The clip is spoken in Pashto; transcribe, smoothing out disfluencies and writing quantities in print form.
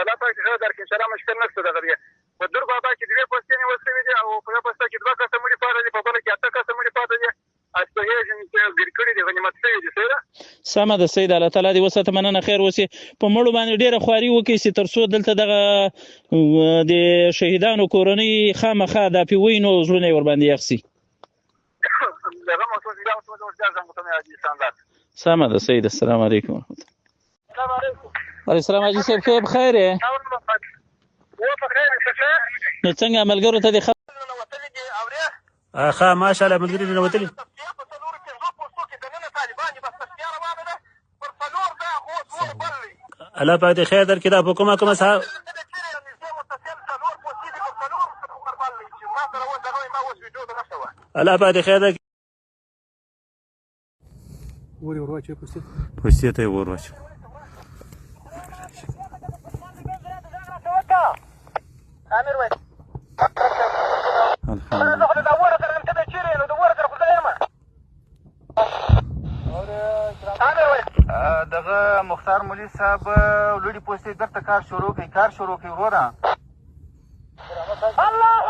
الله پاک دې ښه درکړي انشاءالله مشکل نشته دغه دی په دور بابا کې 2 پوستې نیول شوي دي او په یوه پسته کې 2 کسه مړي پاته دي په بله کې 8 کسه مړي پاته دي پوهېږم چې ګیر کړي دي غنیمت شوي دي صحیح ده سمه ده سید الله تعالی دې وساته مننه خیر وسي په مړو باندې ډېره خواري وکړي چې تر څو دلته دغه د شهیدانو کورنۍ خامخا دا پې وینو زړونه یې ورباندې یخ سي دغه موضوع بیا زنګ ته مې حاجي ساندار سمه ده سید السلام علیکم ورحمت السلام علیکم وعلیکم السلام حاجي صاحب ښه بخیر یې نو څنګه ملګرو ته دې ښه ماشاءالله ملګري ننوتلي الله پاک دې خیر درکړي دا په کومه ساحه الله پاک دې خیر درکړي ور واچوي پوستې ته یې ور واچوي دغه مختار مولوي صاحب لوړې پوستې درته کار شروع کړي وروره الله